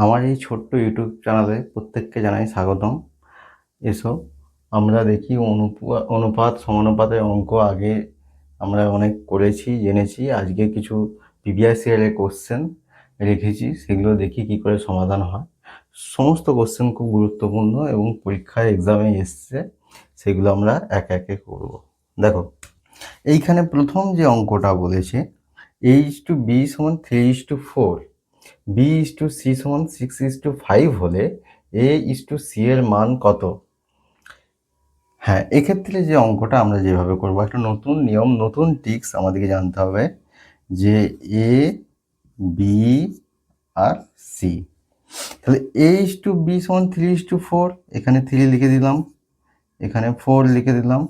আমার এই ছোট্ট ইউটিউব চ্যানেলে প্রত্যেককে জানাই স্বাগতম। এসো আমরা দেখি অনুপাত সমানুপাতের অঙ্ক আগে আমরা অনেক করেছি, জেনেছি। আজকে কিছু প্রিভিয়াস ইয়ারের কোশ্চেন রেখেছি, সেগুলো দেখি কি করে সমাধান হয়। সমস্ত কোশ্চেন খুব গুরুত্বপূর্ণ এবং পরীক্ষায় এক্সামে এসছে, সেগুলো আমরা একে একে করব। দেখো, এইখানে প্রথম যে অঙ্কটা বলেছে a:b = 3:4, b:c = 6:5 হলে a:c এর মান কত? হ্যাঁ, এক্ষেত্রে যে অঙ্কটা আমরা যেভাবে করব, একটা নতুন নিয়ম, নতুন ট্রিক্স আমাদেরকে জানতে হবে যে এ, বি আর সি। তাহলে a:b = 3:4, এখানে 3 লিখে দিলাম, এখানে 4 লিখে দিলাম,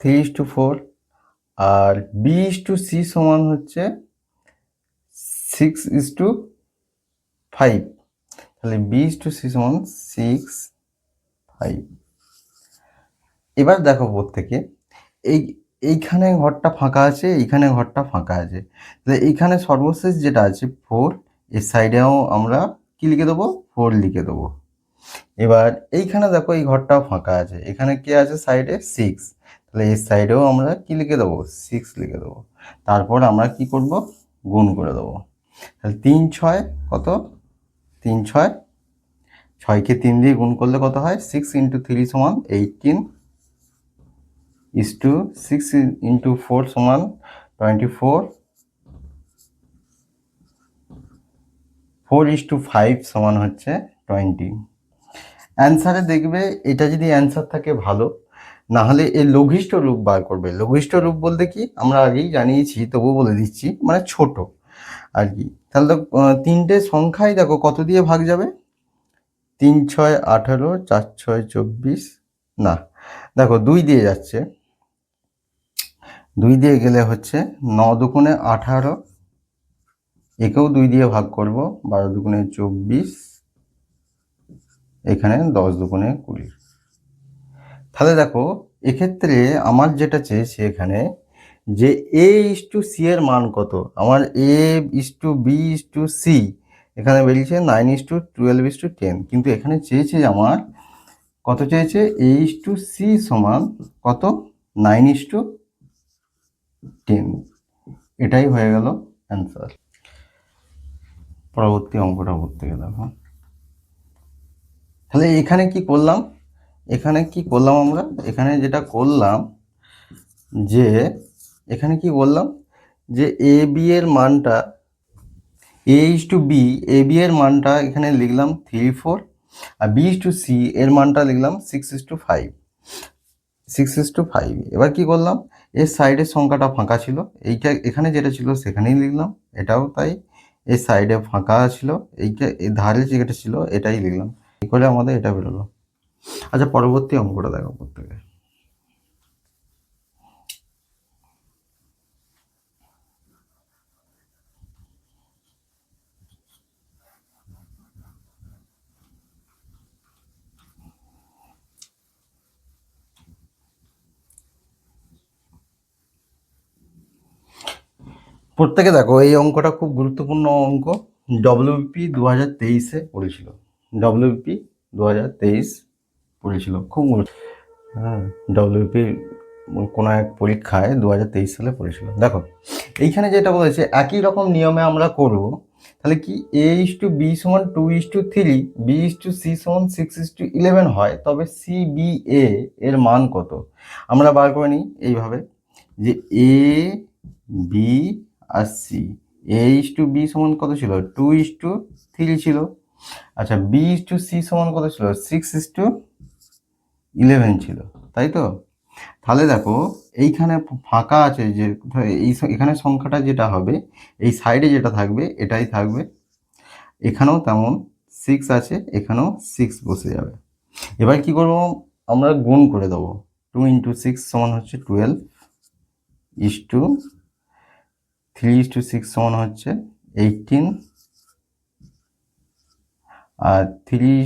3:4। আর b:c সমান হচ্ছে 6:5, তাহলে b:c সমান 6:5। এবার দেখো প্রত্যেকে, এইখানে ঘরটা ফাঁকা আছে, এইখানে ঘরটা ফাঁকা আছে, তাহলে এইখানে সর্বশেষ যেটা আছে 4, এর সাইডেও আমরা কি লিখে দেবো? 4 লিখে দেবো। এবার এইখানে দেখো এই ঘরটাও ফাঁকা আছে, এখানে কে আছে সাইডে? 6, তাহলে এর সাইডেও আমরা কি লিখে দেবো? 6 লিখে দেবো। তারপর আমরা কি করব? গুণ করে দেবো। তাহলে 3 6 কত? 3 6, 6কে 3 দিয়ে গুণ করলে কত হয়? 6 × 3 = 18, is to 6 × 4 = 24, 4:5 সমান হচ্ছে 20। অ্যান্সারে দেখবে এটা যদি অ্যান্সার থাকে ভালো, না হলে এর লঘিষ্ঠ রূপ বার করবে। লঘিষ্ঠ রূপ বলতে কি আমরা আগেই জানিয়েছি, তবুও বলে দিচ্ছি, মানে ছোট আর কি। তাহলে তো তিনটে সংখ্যাই দেখো কত দিয়ে ভাগ যাবে? 3 6 18, 4 6 24, না দেখো 2 দিয়ে যাচ্ছে, 2 দিয়ে গেলে হচ্ছে 9 দুগুণে 18, একেও 2 দিয়ে ভাগ করব, 12 দুগুণে 24, এখানে 10 দুগুণে 20। তাহলে দেখো এক্ষেত্রে আমার যেটা চেয়েছে এখানে যে a:c এর মান কত। আমার a:b:c এখানে বেরিয়েছে 9:12:10, কিন্তু এখানে চেয়েছে আমার কত? চেয়েছে a:c সমান কত? 9:10। এটাই হয়ে গেল অ্যান্সার। পরবর্তী অঙ্কটা করতে গেলে তাহলে এখানে কি করলাম? আমরা এখানে যেটা করলাম যে এখানে কি বললাম যে এ বি এর মানটা a:b এর মানটা এখানে লিখলাম 3 4, আর b:c এর মানটা লিখলাম 6:5, 6:5। এবার কি করলাম? এর সাইডের সংখ্যাটা ফাঁকা ছিল, এইটা এখানে যেটা ছিল সেখানেই লিখলাম, এটাও তাই। এর সাইডে ফাঁকা ছিল, এইটা এর ধারে যেটা ছিল এটাই লিখলাম। এই করে আমাদের এটা বেরোলো। আচ্ছা, পরবর্তী অঙ্কটা দেখো প্রত্যেকে। প্রত্যেকে দেখো, এই অঙ্কটা খুব গুরুত্বপূর্ণ অঙ্ক। ডব্লিউবিপি 2023-এ পড়েছিল, ডব্লিউবিপি 2023 পড়েছিল, খুব হ্যাঁ, ডব্লিউবিপি কোনো এক পরীক্ষায় 2023 সালে পড়েছিল। দেখো এইখানে যেটা বলেছে একই রকম নিয়মে আমরা করব। তাহলে কি a:b = 2:3, b:c = 6:11 হয়, তবে cba এর মান কত? আমরা বার করে নিই এইভাবে যে a b R c। a:b সমান কত ছিল? 2:3 ছিল। আচ্ছা, b:c সমান কত ছিল? 6:11 ছিল, তাই তো? তাহলে দেখো এইখানে ফাঁকা আছে, যে এখানে সংখ্যাটা যেটা হবে, এই সাইডে যেটা থাকবে এটাই থাকবে। এখানেও তেমন 6 আছে, এখানেও 6 বসে যাবে। এবার কি করব? আমরা গুণ করে দেবো। 2 × 6 সমান হচ্ছে 12, is to 3:6 সমান হচ্ছে 18, আর 3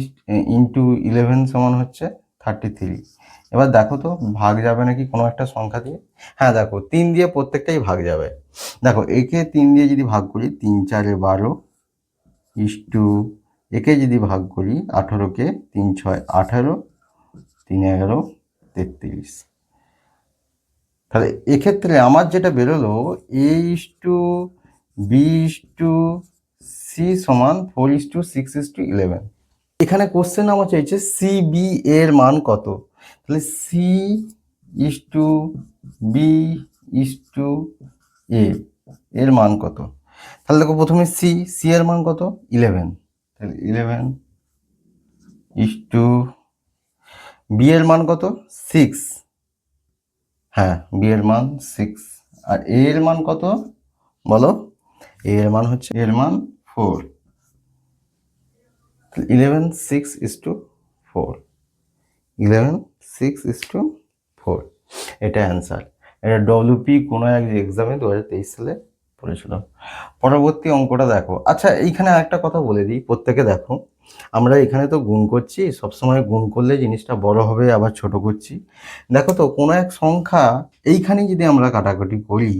× 11 সমান হচ্ছে 33। এবার দেখো তো ভাগ যাবে নাকি কোনো একটা সংখ্যা দিয়ে। হ্যাঁ দেখো 3 দিয়ে প্রত্যেকটাই ভাগ যাবে। দেখো একে 3 দিয়ে যদি ভাগ করি 3 4 12 ইস্টু একে যদি ভাগ করি 18কে 3 6 18 3 11 33। তাহলে এক্ষেত্রে আমার যেটা বেরোলো এ ইস্টু বি ইস্টু সি সমান 4:6:11। এখানে কোশ্চেন আমার চাইছে সি বি এর মান কত। তাহলে সি ইস্টু বি ইস্টু এ এর মান কত। তাহলে দেখো প্রথমে সি সি এর মান কত 11। তাহলে 11 ইস্টু বি এর মান কত 6। হ্যাঁ বি এর মান 6। আর এ এর মান কত বলো। এর মান হচ্ছে এর মান 4। 11 6:4। 11 6:4 এটা অ্যান্সার। এটা ডব্লিউপি কোনো এক এক্সামে 2023 সালে পড়েছিল। পরবর্তী অঙ্কটা দেখো। আচ্ছা এইখানে একটা কথা বলে দিই প্রত্যেকে দেখো, আমরা এখানে তো গুণ করছি, সবসময় গুণ করলে জিনিসটা বড় হবে আবার ছোট করছি। দেখো তো কোনো এক সংখ্যা এইখানে যদি আমরা কাটাকাটি করি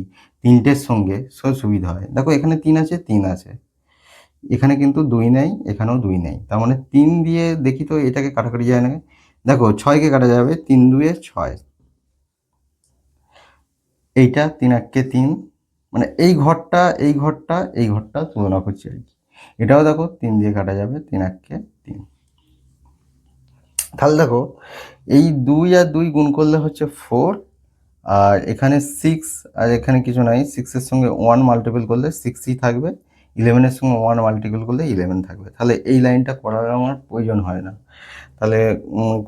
তিনটের সঙ্গে সুবিধা হয়। দেখো এখানে 3 আছে 3 আছে, এখানে কিন্তু 2 নেই, এখানেও 2 নেই। তার মানে 3 দিয়ে দেখি তো এটাকে কাটাকাটি যায় না। দেখো 6কে কাটা যাবে 3 2 6। এইটা 3 1 3, মানে এই ঘরটা এই ঘরটা এই ঘরটা তুলনা করছি আর কি। এটাও দেখো 3 দিয়ে কাটা যাবে 3 1 3। তাহলে দেখো এই 2 আর 2 গুণ করলে হচ্ছে 4, আর এখানে 6 আর এখানে কিছু নাই, 6 এর সঙ্গে 1 মাল্টিপল করলে 6ই থাকবে, 11 এর সঙ্গে 1 মাল্টিপল করলে 11 থাকবে। তাহলে এই লাইনটা করার আমার প্রয়োজন হয় না। তাহলে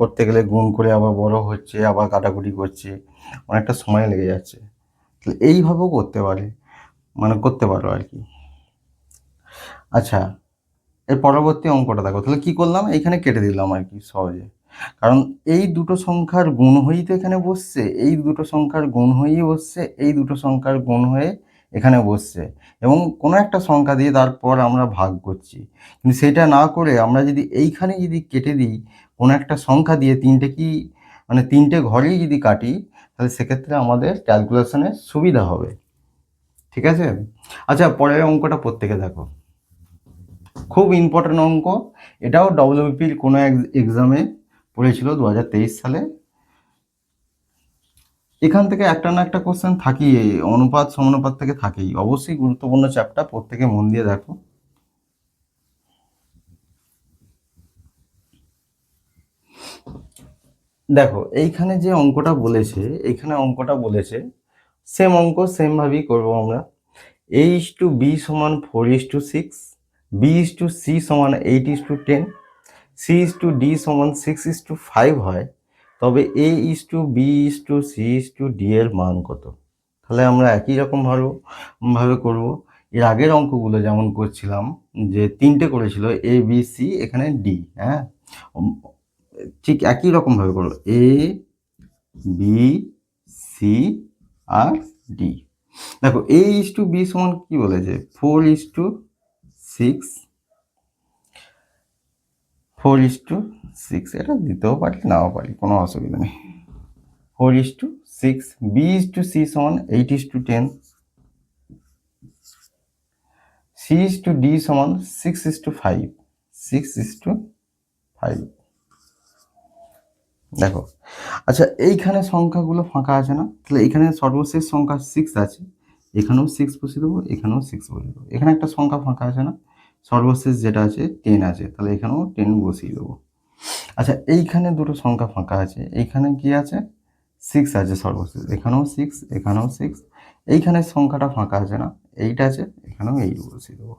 করতে গেলে গুণ করে আবার বড় হচ্ছে, আবার কাটাকুটি করছে, অনেকটা সময় লেগে যাচ্ছে। তাহলে এইভাবেও করতে পারে, মানে করতে পারো আর কি। আচ্ছা এর পরবর্তী অঙ্কটা দেখো। তাহলে কি করলাম, এইখানে কেটে দিলাম আর কি সহজে, কারণ এই দুটো সংখ্যার গুণ হয়েই তো এখানে বসছে, এই দুটো সংখ্যার গুণ হয়েই বসছে, এই দুটো সংখ্যার গুণ হয়ে এখানে বসছে, এবং কোনো একটা সংখ্যা দিয়ে তারপর আমরা ভাগ করছি। কিন্তু সেটা না করে আমরা যদি এইখানে যদি কেটে দিই কোনো একটা সংখ্যা দিয়ে, তিনটে কি মানে তিনটে ঘরেই যদি কাটি, তাহলে সেক্ষেত্রে আমাদের ক্যালকুলেশনে সুবিধা হবে। ঠিক আছে। আচ্ছা পরের অঙ্কটা প্রত্যেকে দেখো, খুব ইম্পর্টেন্ট অঙ্ক। এটাও ডব্লিউবিপির কোনো এক এক্সামে পড়েছিল 2023 সালে। এখান থেকে একটা না একটা কোশ্চেন থাকেই, অনুপাত সমানুপাত থেকে থাকেই, অবশ্যই গুরুত্বপূর্ণ চ্যাপ্টার, প্রত্যেকে মন দিয়ে দেখো। দেখো এইখানে যে অঙ্কটা বলেছে, এইখানে অঙ্কটা বলেছে সেম অঙ্ক সেম ভাবেই করবো আমরা। a:b সমান 4:6, b:c সমান 8:10, c:d সমান 6:5 হয়, তবে a:b:c:d এর মান কত। তাহলে আমরা একই রকম ভাবে করব। এর আগের অঙ্কগুলো যেমন করছিলাম, যে তিনটে করেছিল এ বি সি, এখানে ডি। হ্যাঁ ঠিক একই রকম ভাবে করবো, A B C R D. দেখো a:b সমান কি বলেছে 4:6, 4:6, এটা দিতেও পারি নাও পারি, কোনো অসুবিধা নেই। 4:6, b:c সমান 8:10, c:d সমান 6:5, 6:5। দেখো আচ্ছা এইখানে সংখ্যাগুলো ফাঁকা আছে না, তাহলে এখানে সর্বশেষ সংখ্যা 6 আছে, এখানেও 6 বসিয়ে দেবো, এখানেও 6 বসিয়ে দেবো। এখানে একটা সংখ্যা ফাঁকা আছে না, সর্বশেষ যেটা আছে 10 আছে, তাহলে এখানেও 10 বসিয়ে দেবো। আচ্ছা এইখানে দুটো সংখ্যা ফাঁকা আছে, এইখানে কি আছে 6 আছে সর্বশেষ, এখানেও 6, এখানেও 6, এইখানে সংখ্যাটা ফাঁকা আছে না, 8 আছে, এখানেও 8 বসিয়ে দেবো।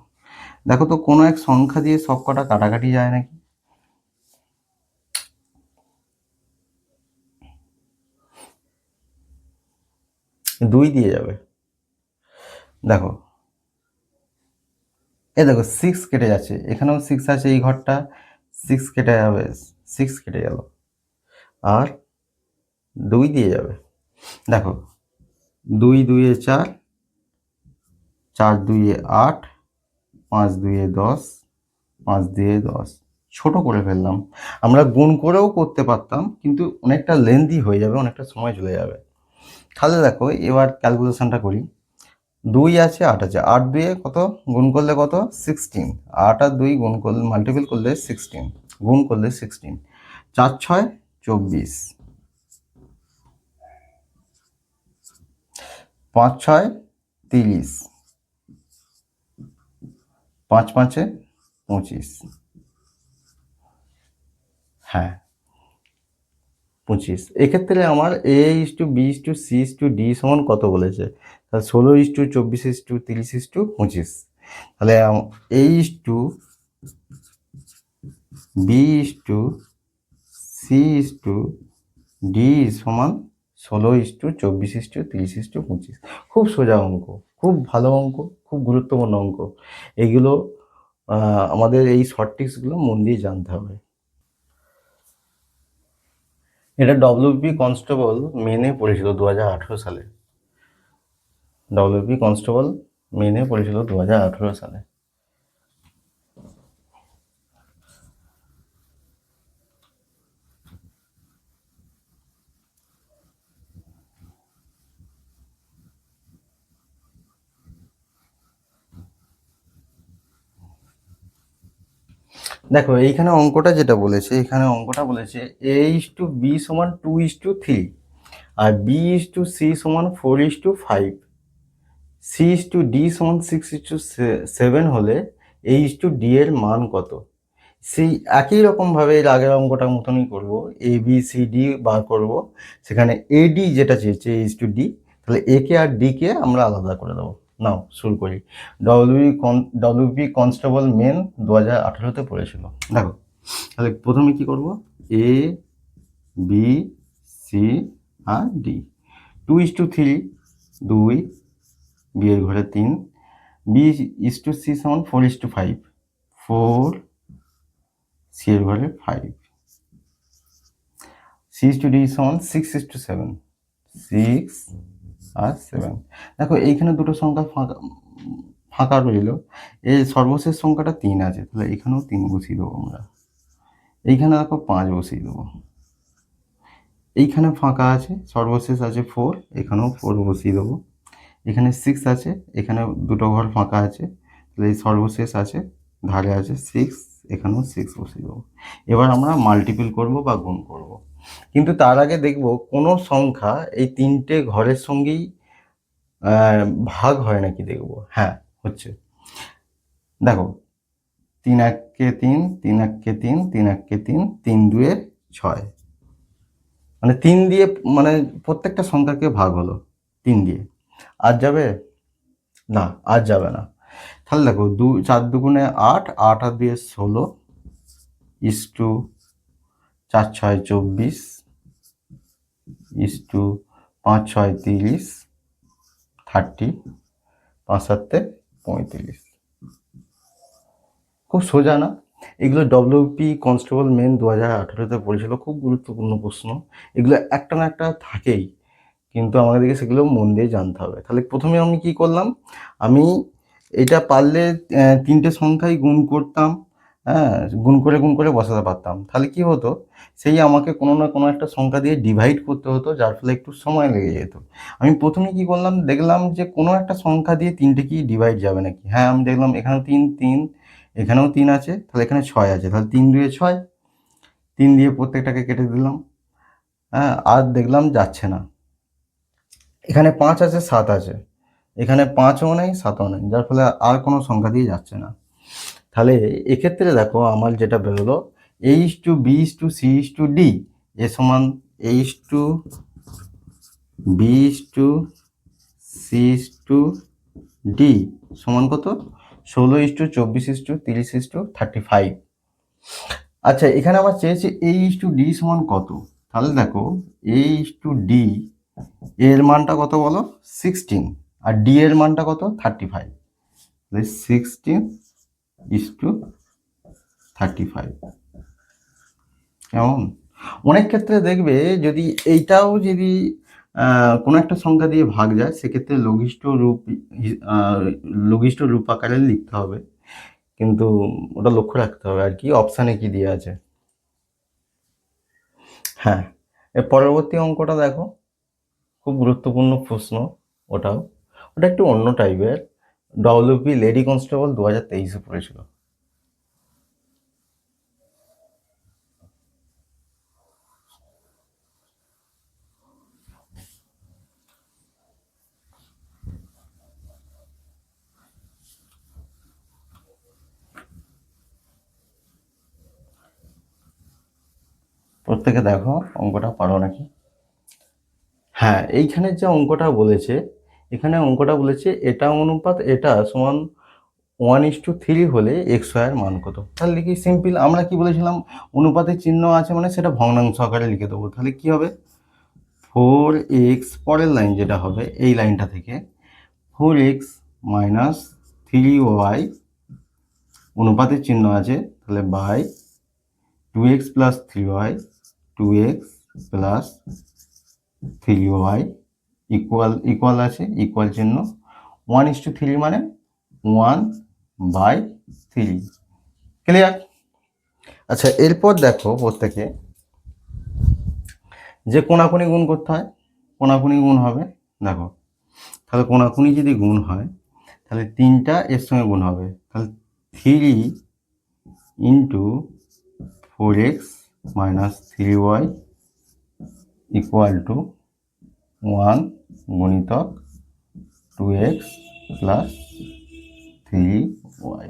দেখো তো কোনো এক সংখ্যা দিয়ে সব কটা কাটাকাটি যায় নাকি। দুই দিয়ে যাবে। দেখো দেখো 6 কেটে যাচ্ছে, এখানেও 6 আছে, এই ঘরটা 6 কেটে যাবে, 6 কেটে গেল, আর 2 দিয়ে যাবে। দেখো 2 2 4, 4 2 8, 5 2 10, 5 2 10, ছোট করে ফেললাম। আমরা গুণ করেও করতে পারতাম, কিন্তু অনেকটা লেন্দি হয়ে যাবে, অনেকটা সময় চলে যাবে। তাহলে দেখো এবার ক্যালকুলেশনটা করি। 2 আছে, 8 আছে, 8 2 কত, গুণ করলে কত, 16। 8 আর 2 গুণ করলে, মাল্টিপল করলে 16, গুণ করলে 16, 4 6 24, 5 6 30, 5 5 25, হ্যাঁ 25। এক্ষেত্রে আমার A:B:C:D সমান কত বলেছে, তাহলে 16:24:30:25। তাহলে A:B:C:D সমান 16:24:30:25। খুব সোজা অঙ্ক, খুব ভালো অঙ্ক, খুব গুরুত্বপূর্ণ অঙ্ক। এগুলো আমাদের এই শর্ট ট্রিক্সগুলো মন দিয়ে জানতে হবে। এটা ডব্লিউপি কনস্টেবল মেনে পড়েছিল 2018 সালে। ডব্লিউপি কনস্টেবল মেনে পড়েছিল 2018 সালে। দেখো এইখানে অঙ্কটা যেটা বলেছে, এখানে অঙ্কটা বলেছে A:B সমান 2:3, আর B:C সমান 4:5, C:D সমান 6:7 হলে A:D এর মান কত? সেই একই রকমভাবে এর আগের অঙ্কটার মতনই করব, ABCD বার করব। সেখানে AD যেটা চেয়েছে A:D, তাহলে A কে আর D কে আমরা আলাদা করে দেবো। নাও শুরু করি। ডব্লিউপি কনস্টেবল মেন 2018-তে পড়েছিল। দেখো তাহলে প্রথমে কি করব, ABCD 2:3, 2, B এর ঘরে 3, B:C সমান 4:5, 4, C এর ঘরে 5, C:D সমান 6:7, 6 আর 7। দেখো এইখানে দুটো সংখ্যা ফাঁকা ফাঁকা রইল, এই সর্বশেষ সংখ্যাটা 3 আছে, তাহলে এখানেও 3 বসিয়ে দেবো আমরা। এইখানে দেখো 5 বসিয়ে দেবো। এইখানে ফাঁকা আছে, সর্বশেষ আছে 4, এখানেও 4 বসিয়ে দেবো। এখানে 6 আছে, এখানে দুটো ঘর ফাঁকা আছে, তাহলে এই সর্বশেষ আছে, ধারে আছে 6, এখানেও 6 বসিয়ে দেবো। এবার আমরা মাল্টিপল করব বা গুণ করব, কিন্তু তার আগে দেখব কোনো সংখ্যা এই তিনটে ঘরের সঙ্গেই ভাগ হয় নাকি দেখব। হ্যাঁ হচ্ছে, দেখো 3 1 3, 3 1 3, 3 1 3, 3 2 6, মানে 3 দিয়ে, মানে প্রত্যেকটা সংখ্যাকে ভাগ হলো 3 দিয়ে। আর যাবে না, আর যাবে না। তাহলে দেখো 4 2 8, 8 আর 2 16, ইস্টু 4 6 24, ইস্টু 5 6 30, 30, 5 7 35। খুব সোজা না? এগুলো ডব্লিউপি কনস্টেবল মেন 2018-তে পড়েছিল, খুব গুরুত্বপূর্ণ প্রশ্ন। এগুলো একটা না একটা থাকেই, কিন্তু আমাদেরকে সেগুলো মন দিয়ে জানতে হবে। তাহলে প্রথমে আমি কি করলাম, আমি এটা পারলে তিনটে সংখ্যাই গুণ করতাম, হ্যাঁ গুণ করে বসাতে পারতাম। তাহলে কি হতো, সেই আমাকে কোনো না কোনো একটা সংখ্যা দিয়ে ডিভাইড করতে হতো, যার ফলে একটু সময় লেগে যেত। আমি প্রথমে কি করলাম, দেখলাম যে কোনো একটা সংখ্যা দিয়ে তিনটে কি ডিভাইড যাবে নাকি। হ্যাঁ আমি দেখলাম এখানেও 3 3, এখানেও 3 আছে, তাহলে এখানে 6 আছে, তাহলে 3 2 6, 3 দিয়ে প্রত্যেকটাকে কেটে দিলাম। হ্যাঁ আর দেখলাম যাচ্ছে না, এখানে 5 আছে, 7 আছে, এখানে 5ও নেই 7ও নেই, যার ফলে আর কোনো সংখ্যা দিয়ে যাচ্ছে না। তাহলে এক্ষেত্রে দেখো আমার যেটা বেরোলো, A:B:C:D এ সমান A:B:C:D সমান কত, 16:24:30:35। আচ্ছা এখানে আমার চেয়েছে A:D সমান কত। তাহলে দেখো A:D এর মানটা কত বলো, 16, আর D এর মানটা কত, 35। 16:35। কেমন? অনেক ক্ষেত্রে দেখবে যদি এইটাও যদি কোনো একটা সংখ্যা দিয়ে ভাগ যায়, সেক্ষেত্রে লঘিষ্ঠ রূপ আকারে লিখতে হবে। কিন্তু ওটা লক্ষ্য রাখতে হবে আর কি অপশানে কি দিয়ে আছে। হ্যাঁ, এর পরবর্তী অঙ্কটা দেখো, খুব গুরুত্বপূর্ণ প্রশ্ন। ওটাও ওটা একটু অন্য টাইপের। ডব্লিউপি লেডি কনস্টেবল 2023-এ পড়েছিল। প্রত্যেকে দেখো অঙ্কটা পারো নাকি। হ্যাঁ, এইখানে যে অঙ্কটা বলেছে, এখানে অঙ্কটা বলেছে এটা অনুপাত এটা সমান 1:3 হলে এক্স ওয়াই এর মান কত। তাহলে কি সিম্পল, আমরা কি বলেছিলাম, অনুপাতের চিহ্ন আছে মানে সেটা ভগ্নাংশ আকারে লিখে দেবো। তাহলে কি হবে, 4x, পরের লাইন যেটা হবে এই লাইনটা থেকে 4x মাইনাস 3y, অনুপাতের চিহ্ন আছে তাহলে by 2x plus 3y, 2x plus 3y equal আছে, ইকুয়াল চিহ্ন 1:3 মানে 1/3। ক্লিয়ার? আচ্ছা, এরপর দেখো প্রত্যেকে যে কোনাকুনি গুণ করতে হয়, কোনাকুনি গুণ হবে। দেখো, তাহলে কোনাকুনি যদি গুণ হয় তাহলে 3টা এর সঙ্গে গুণ হবে। তাহলে 3 into 4x minus 3y equal to 1 গুণিতক 2x প্লাস 3y।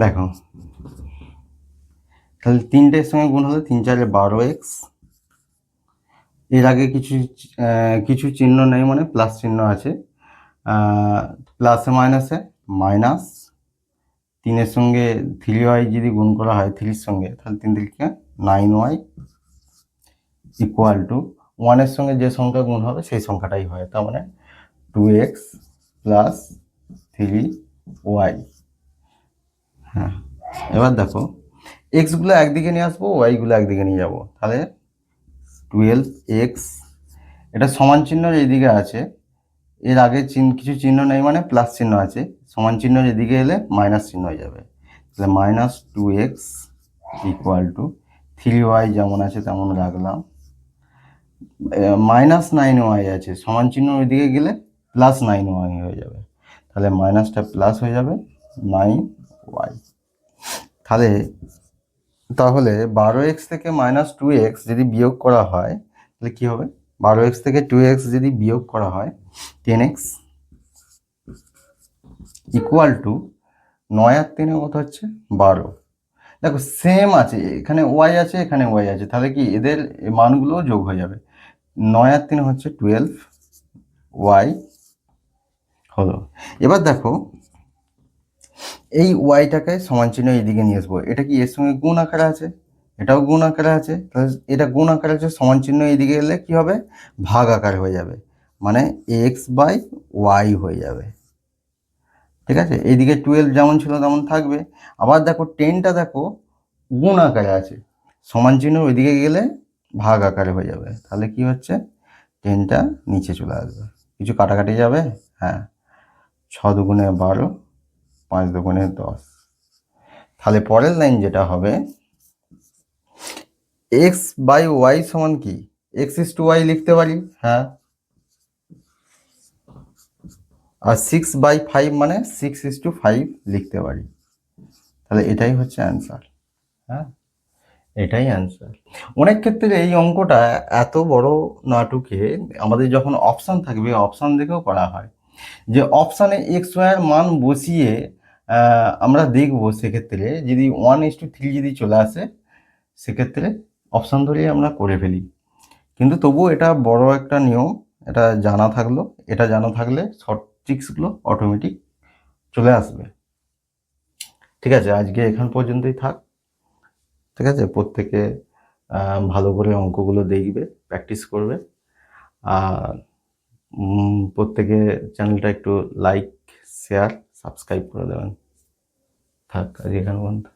দেখো, তাহলে 3টের সঙ্গে গুণ হলে 3 4 12x। এর আগে কিছু চিহ্ন নেই মানে প্লাস চিহ্ন আছে, প্লাসে মাইনাসে মাইনাস 3-এর সঙ্গে 3y যদি গুণ করা হয় 3-র সঙ্গে, তাহলে 3 থেকে 9y ইকুয়াল টু 1-এর সঙ্গে যে সংখ্যা গুণ হবে সেই সংখ্যাটাই হয়, তার মানে 2x প্লাস 3y। হ্যাঁ, এবার দেখো এক্সগুলো একদিকে নিয়ে আসবো, ওয়াইগুলো একদিকে নিয়ে যাব। তাহলে 12x, এটা সমান চিহ্ন এইদিকে আছে, এর আগে কিছু চিহ্ন নেই মানে প্লাস চিহ্ন আছে, সমান চিহ্ন এদিকে এলে মাইনাস চিহ্ন হয়ে যাবে। তাহলে minus 2x equal to 3y যেমন আছে তেমন রাখলাম, মাইনাস 9y আছে, সমান চিহ্ন ওইদিকে গেলে প্লাস 9y হয়ে যাবে। তাহলে মাইনাসটা প্লাস হয়ে যাবে 9y। তাহলে 12x থেকে মাইনাস 2x যদি বিয়োগ করা হয় তাহলে কি হবে, 12x থেকে 2x যদি বিয়োগ করা হয় 10x ইকুয়াল টু 9 আর 3 কত হচ্ছে 12। দেখো সেম আছে, এখানে ওয়াই আছে এখানে ওয়াই আছে, তাহলে কি এদের মানগুলো যোগ হয়ে যাবে। 9 আর 3 হচ্ছে 12y হলো। এবার দেখো এই ওয়াইটাকে সমান চিহ্ন এইদিকে নিয়ে আসবো, এটা কি এর সঙ্গে গুণ আকারে আছে, এটাও গুণ আকারে আছে, তাহলে এটা গুণ আকারে আছে, সমান চিহ্ন এইদিকে এলে কি হবে, ভাগ আকার হয়ে যাবে, মানে x/y হয়ে যাবে। ঠিক আছে, এইদিকে 12 যেমন ছিল তেমন থাকবে। আবার দেখো 10টা দেখো গুণ আকারে আছে, সমান চিহ্ন ওইদিকে গেলে ভাগ আকারে হয়ে যাবে, তাহলে কি হচ্ছে 10টা নিচে চলে আসবে, কিছু কাটাকাটি যাবে। হ্যাঁ, 6 দুগুণে 12, 5 দুগুণে 10। তাহলে পরের লাইন যেটা হবে x/y সমান কি, x/y লিখতে পারি। হ্যাঁ, আর 6/5 মানে 6:5 লিখতে পারি। তাহলে এটাই হচ্ছে অ্যান্সার। হ্যাঁ, এটাই অ্যান্সার। অনেক ক্ষেত্রে এই অঙ্কটা এত বড় নাটুকে আমাদের যখন অপশান থাকবে অপশান দেখেও করা হয়, যে অপশানে এক্স ওয়াইয়ের মান বসিয়ে আমরা দেখব, সেক্ষেত্রে যদি 1:3 যদি চলে আসে সেক্ষেত্রে অপশান ধরেই আমরা করে ফেলি। কিন্তু তবুও এটা বড় একটা নিয়ম, এটা জানা থাকলো, এটা জানা থাকলে শর্ট ট্রিক্সগুলো অটোমেটিক চলে আসবে। ঠিক আছে, আজকে এখান পর্যন্তই থাক। ঠিক আছে, প্রত্যেকে ভালো করে অঙ্কগুলো দেখবে, প্র্যাকটিস করবে, আর প্রত্যেকে চ্যানেলটা একটু লাইক, শেয়ার, সাবস্ক্রাইব করে দেবেন। থাক আজকে এখানে পর্যন্ত।